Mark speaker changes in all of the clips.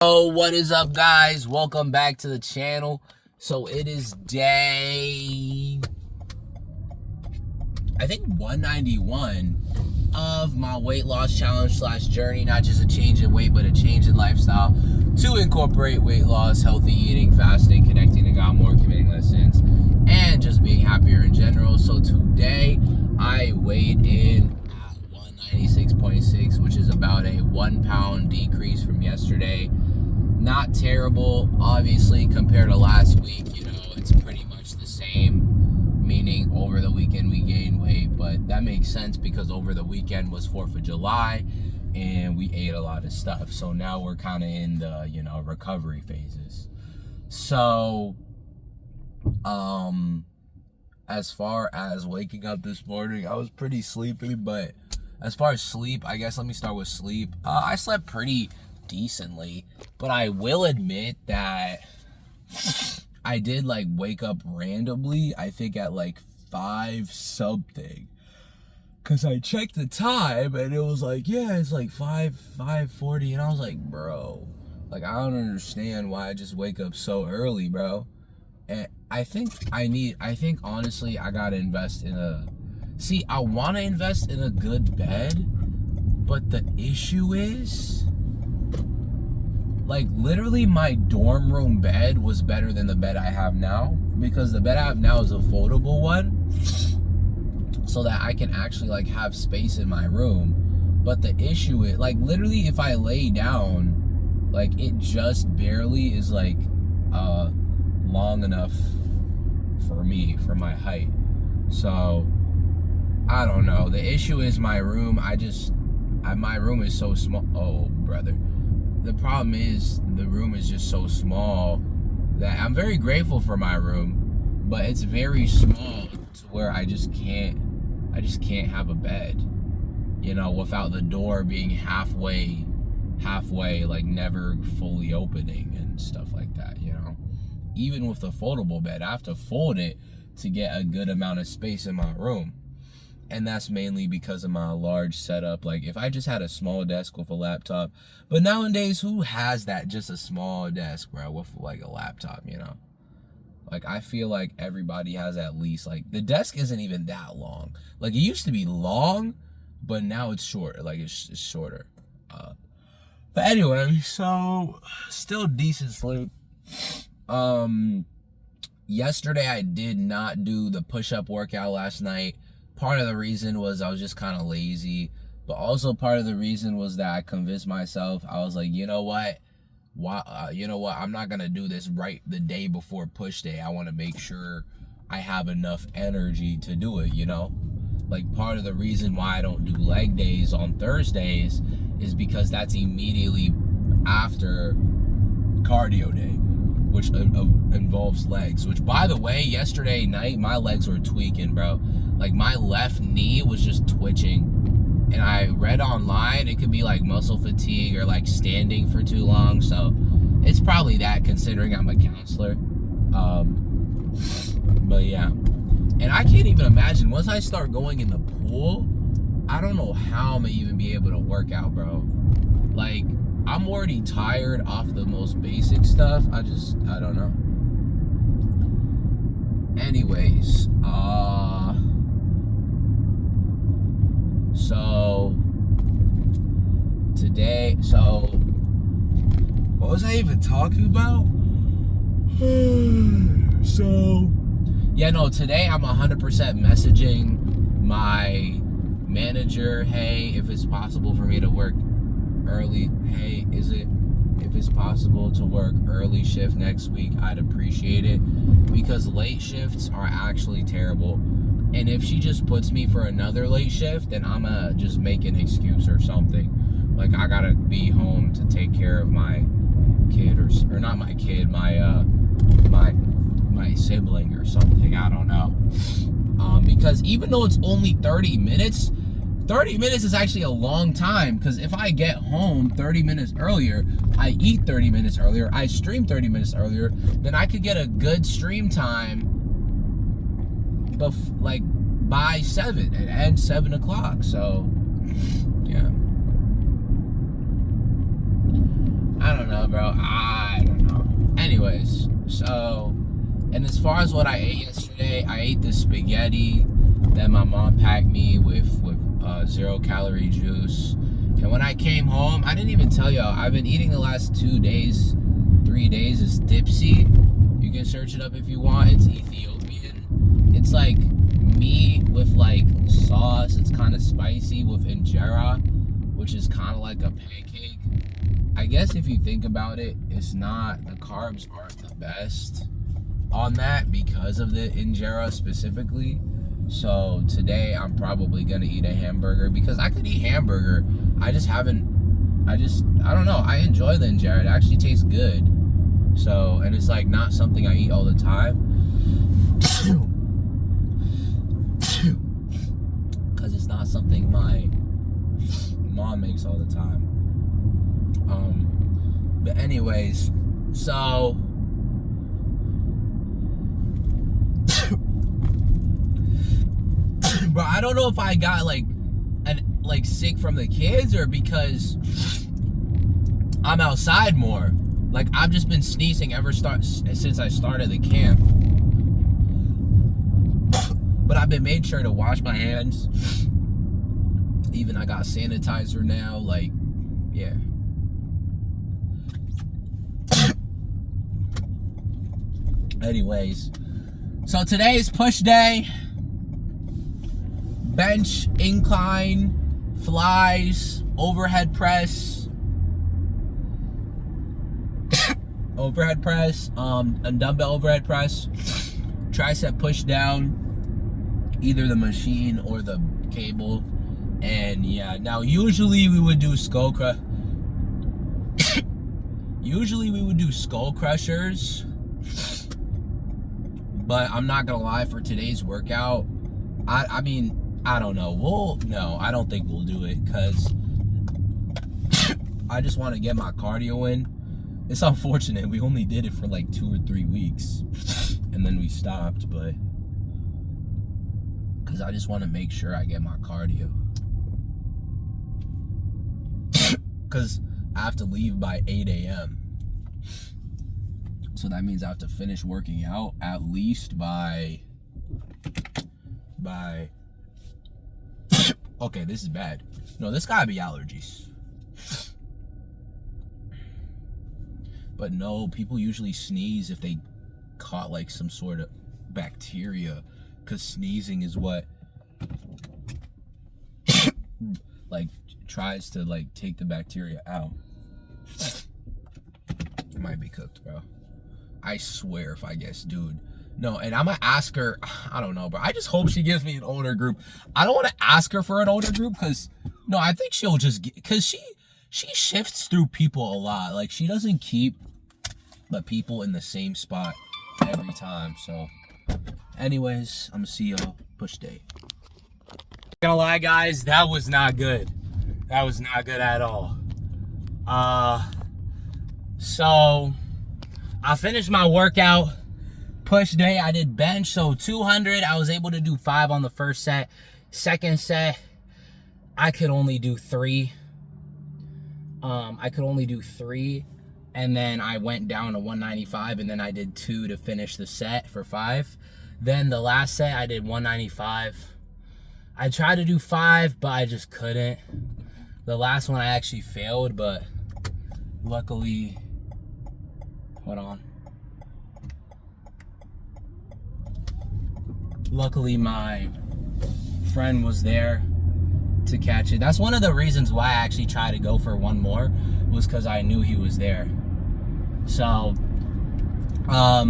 Speaker 1: Oh, what is up, guys? Welcome back to the channel. So it is day, I think 191 of my weight loss challenge / journey. Not just a change in weight, but a change in lifestyle to incorporate weight loss, healthy eating, fasting, connecting to God more, committing less sins, and just being happier in general. So today I weighed in at 196.6, which is about a 1 pound decrease from yesterday. Not terrible, obviously, compared to last week. You know, it's pretty much the same, meaning over the weekend we gained weight, but that makes sense because over the weekend was 4th of July and we ate a lot of stuff. So now we're kind of in the, recovery phases. So, as far as waking up this morning, I was pretty sleepy, but as far as sleep, I guess let me start with sleep. I slept pretty decently, but I will admit that I did wake up randomly, I think at 5 something, because I checked the time and it was it's 5:40, and I was like, bro, I don't understand why I just wake up so early, bro. And I think honestly I gotta invest in I want to invest in a good bed, but the issue is literally my dorm room bed was better than the bed I have now, because the bed I have now is a foldable one, so that I can actually have space in my room. But the issue is literally if I lay down, it just barely is long enough for me, for my height. So I don't know. The issue is my room. My room is so small. Oh, brother. The problem is the room is just so small that I'm very grateful for my room, but it's very small to where I just can't have a bed, without the door being halfway, never fully opening and stuff like that, Even with the foldable bed, I have to fold it to get a good amount of space in my room. And that's mainly because of my large setup. If I just had a small desk with a laptop, but nowadays, who has that, just a small desk, bro, with a laptop, I feel like everybody has at least, the desk isn't even that long. It used to be long, but now it's short. It's shorter. But anyway, so still decent sleep. Yesterday I did not do the push-up workout last night. Part of the reason was I was just kind of lazy, but also part of the reason was that I convinced myself. I was like, you know what? I'm not going to do this right the day before push day. I want to make sure I have enough energy to do it, Part of the reason why I don't do leg days on Thursdays is because that's immediately after cardio day, which involves legs. Which, by the way, yesterday night, my legs were tweaking, bro. My left knee was just twitching. And I read online it could be muscle fatigue or standing for too long. So it's probably that, considering I'm a counselor. But yeah. And I can't even imagine, once I start going in the pool, I don't know how I'm gonna even be able to work out, bro. I'm already tired off the most basic stuff. I don't know. Anyways, so today, what was I even talking about? Today I'm 100% messaging my manager, hey, if it's possible for me to work early, if it's possible to work early shift next week, I'd appreciate it, because late shifts are actually terrible. And if she just puts me for another late shift, then I'm gonna just make an excuse or something. I gotta be home to take care of my kid, or not my kid, my sibling or something. I don't know. Because even though it's only 30 minutes is actually a long time, because if I get home 30 minutes earlier, I eat 30 minutes earlier, I stream 30 minutes earlier, then I could get a good stream time by 7, and end 7 o'clock. So yeah, I don't know. bro. I don't know. Anyways, so, and as far as what I ate yesterday, I ate the spaghetti that my mom packed me with 0-calorie juice. And when I came home, I didn't even tell y'all, I've been eating the last 3 days is Dipsy. You can search it up if you want. It's Ethiopian. It's like meat with like sauce. It's kind of spicy with injera, which is kind of like a pancake. I guess if you think about it, it's not, the carbs aren't the best on that because of the injera specifically. So today I'm probably gonna eat a hamburger because I could eat hamburger. I don't know. I enjoy the injera. It actually tastes good. So, and it's like not something I eat all the time. Because it's not something my mom makes all the time. But anyways, so bro, I don't know if I got like sick from the kids or because I'm outside more. Like I've just been sneezing since I started the camp. But I've been made sure to wash my hands. Even I got sanitizer now. Like, yeah. Anyways, so today's push day. Bench, incline, flies, overhead press, a dumbbell overhead press, tricep push down, either the machine or the cable. And yeah, now usually we would do skull crushers, but I'm not gonna lie, for today's workout, I mean, I don't know. I don't think we'll do it because I just want to get my cardio in. It's unfortunate we only did it for like 2 or 3 weeks and then we stopped, but because I just want to make sure I get my cardio. Because I have to leave by 8 a.m. So that means I have to finish working out at least by okay, this is bad. No, this gotta be allergies. But no, people usually sneeze if they caught like some sort of bacteria, because sneezing is what like tries to like take the bacteria out. It might be cooked, bro. I swear if I guess, dude. No, and I'm gonna ask her, I don't know, but I just hope she gives me an older group. I don't want to ask her for an older group because, no, I think she'll just get, because she shifts through people a lot. Like, she doesn't keep the people in the same spot every time. So, anyways, I'm gonna see y'all push day. Not gonna lie, guys, that was not good. That was not good at all. So, I finished my workout. Push day, I did bench, so 200. I was able to do 5 on the first set. Second set, I could only do 3. And then I went down to 195, and then I did 2 to finish the set for 5. Then the last set, I did 195. I tried to do 5, but I just couldn't. The last one I actually failed, but luckily, hold on. Luckily, my friend was there to catch it. That's one of the reasons why I actually tried to go for one more, was because I knew he was there. So, I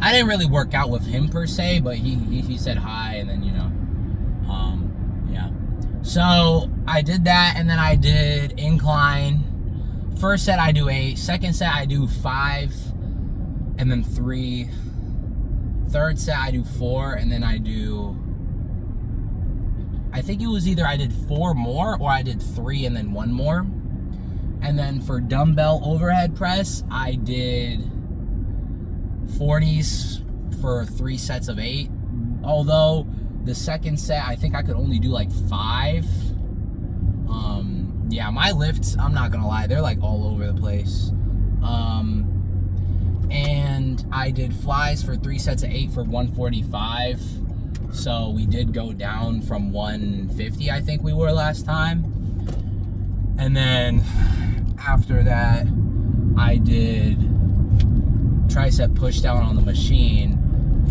Speaker 1: didn't really work out with him per se, but he said hi, and then, you know, yeah. So, I did that, and then I did incline. First set, I do 8. Second set, I do 5, and then 3. Third set, I do 4, and then I think it was either I did 4 more or I did 3 and then 1 more. And then for dumbbell overhead press, I did 40s for 3 sets of 8. Although the second set, I think I could only do like 5. Yeah, my lifts, I'm not gonna lie, they're like all over the place. I did flies for 3 sets of 8 for 145. So we did go down from 150, I think we were last time. And then after that, I did tricep push down on the machine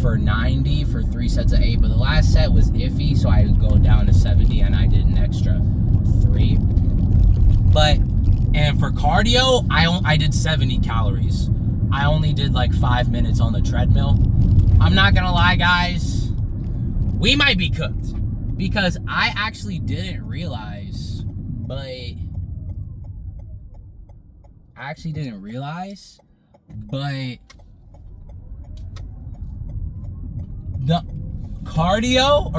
Speaker 1: for 90 for 3 sets of 8. But the last set was iffy, so I would go down to 70 and I did an extra 3. And for cardio, I did 70 calories. I only did like 5 minutes on the treadmill. I'm not gonna lie, guys. We might be cooked because I actually didn't realize, but the cardio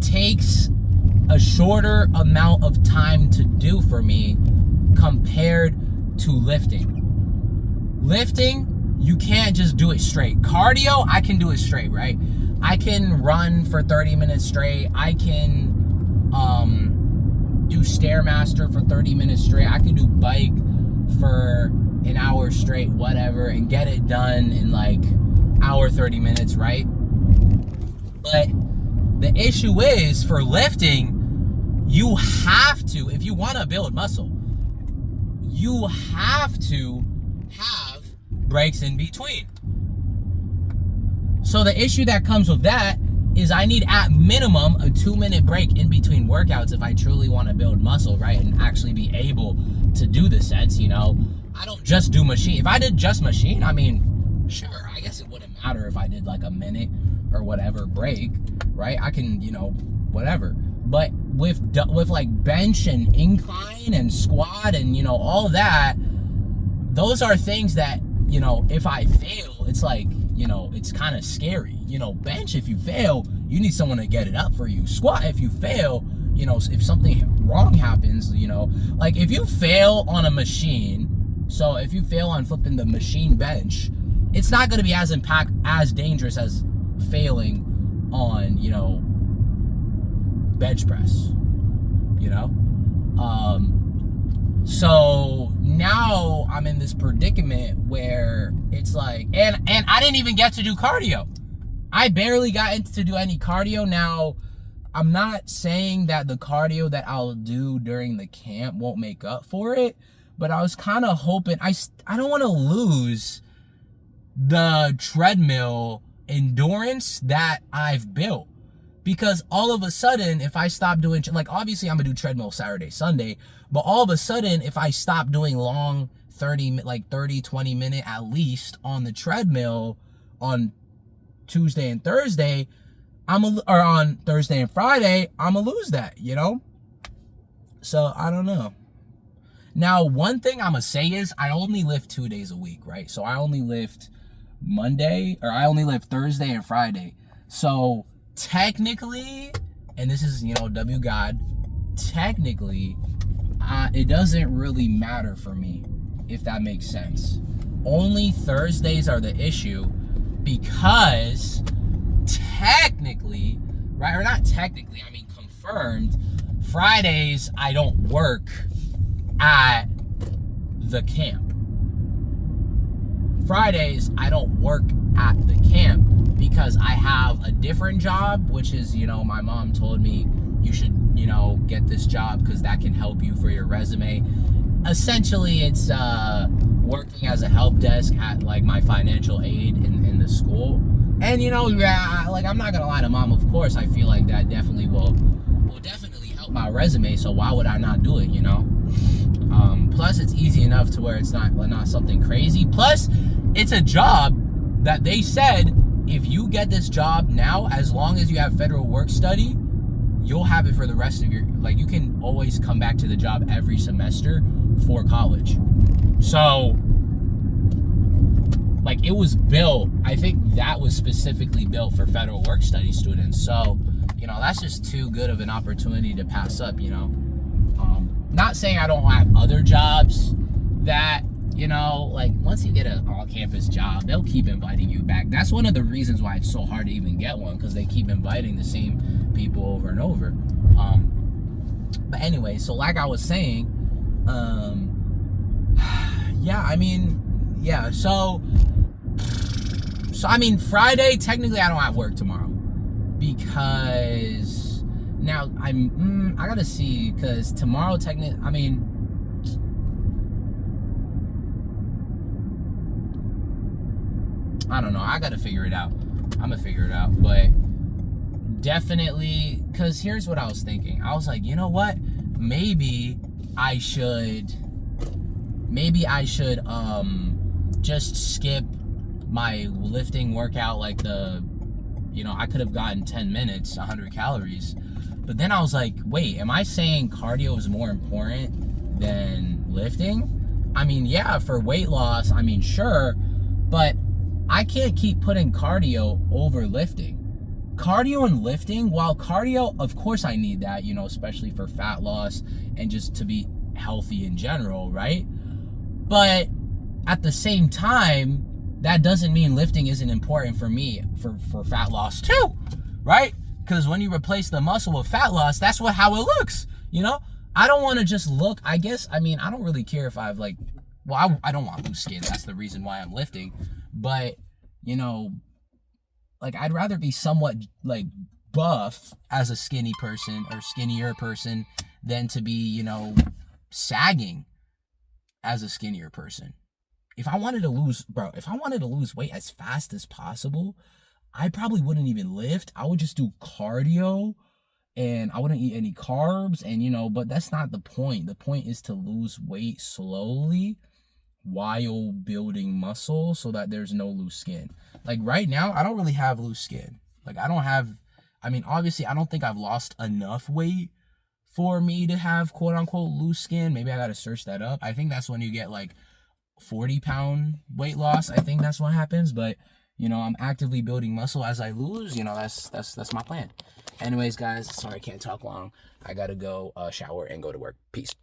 Speaker 1: takes a shorter amount of time to do for me compared to lifting. Lifting, you can't just do it straight. Cardio, I can do it straight, right? I can run for 30 minutes straight. I can do Stairmaster for 30 minutes straight. I can do bike for an hour straight, whatever, and get it done in like hour 30 minutes, right? But the issue is for lifting, you have to, if you want to build muscle, you have to have breaks in between. So the issue that comes with that is I need at minimum a 2-minute break in between workouts if I truly want to build muscle, right? And actually be able to do the sets, you know? I don't just do machine. If I did just machine, I mean, sure, I guess it wouldn't matter if I did like a minute or whatever break, right? I can, you know, whatever. But with like bench and incline and squat and, you know, all that, those are things that, you know, if I fail, it's like, you know, it's kind of scary. You know, bench, if you fail, you need someone to get it up for you. Squat, if you fail, you know, if something wrong happens, you know, like if you fail on a machine, so if you fail on flipping the machine bench, it's not going to be as dangerous as failing on, you know, bench press, you know? So now I'm in this predicament where it's like, and I didn't even get to do cardio. I barely got to do any cardio. Now, I'm not saying that the cardio that I'll do during the camp won't make up for it, but I was kind of hoping, I don't want to lose the treadmill endurance that I've built. Because all of a sudden, if I stop doing, like obviously I'm gonna do treadmill Saturday, Sunday, but all of a sudden, if I stop doing long 30, 20 minute at least on the treadmill on Tuesday and Thursday, or on Thursday and Friday, I'm gonna lose that, you know? So I don't know. Now, one thing I'm gonna say is I only lift 2 days a week, right? So I only lift I only lift Thursday and Friday. So technically, and this is, you know, W God, technically, it doesn't really matter for me, if that makes sense. Only Thursdays are the issue because technically, right, or not technically, I mean confirmed, Fridays I don't work at the camp. Fridays I don't work at the camp because I have a different job, which is, you know, my mom told me you should, you know, get this job because that can help you for your resume. Essentially, it's working as a help desk at like my financial aid in the school. And, you know, yeah, like I'm not gonna lie to mom, of course I feel like that definitely will definitely help my resume, so why would I not do it, you know? Plus it's easy enough to where it's not something crazy. Plus it's a job that they said if you get this job now, as long as you have federal work study, you'll have it for the rest of your, like you can always come back to the job every semester for college. So like it was built, I think that was specifically built for federal work study students. So, you know, that's just too good of an opportunity to pass up, you know. Not saying I don't have other jobs that, you know, like once you get an all-campus job, they'll keep inviting you back. That's one of the reasons why it's so hard to even get one, because they keep inviting the same people over and over. But anyway, so like I was saying, yeah, I mean, yeah, so I mean, Friday, technically I don't have work tomorrow. Because now I gotta see, because tomorrow technically, I mean, I don't know. I gotta figure it out. I'm gonna figure it out. But definitely, because here's what I was thinking. I was like, you know what? Maybe I should just skip my lifting workout, like I could have gotten 10 minutes, 100 calories. But then I was like, wait, am I saying cardio is more important than lifting? I mean, yeah, for weight loss, I mean, sure, but I can't keep putting cardio over lifting. Cardio and lifting, while cardio, of course I need that, especially for fat loss and just to be healthy in general, right? But at the same time, that doesn't mean lifting isn't important for me for fat loss too, right? Because when you replace the muscle with fat loss, that's how it looks, I don't want to just look, I guess, I mean, I don't really care if I've I don't want loose skin. That's the reason why I'm lifting. But, I'd rather be somewhat, buff as a skinny person or skinnier person than to be, sagging as a skinnier person. If I wanted to lose weight as fast as possible, I probably wouldn't even lift. I would just do cardio and I wouldn't eat any carbs and, but that's not the point. The point is to lose weight slowly while building muscle so that there's no loose skin. Right now, I don't really have loose skin. Obviously, I don't think I've lost enough weight for me to have quote unquote loose skin. Maybe I gotta search that up. I think that's when you get 40-pound weight loss. I think that's what happens. But I'm actively building muscle as I lose. That's my plan. Anyways, guys, sorry I can't talk long. I gotta go shower and go to work. Peace.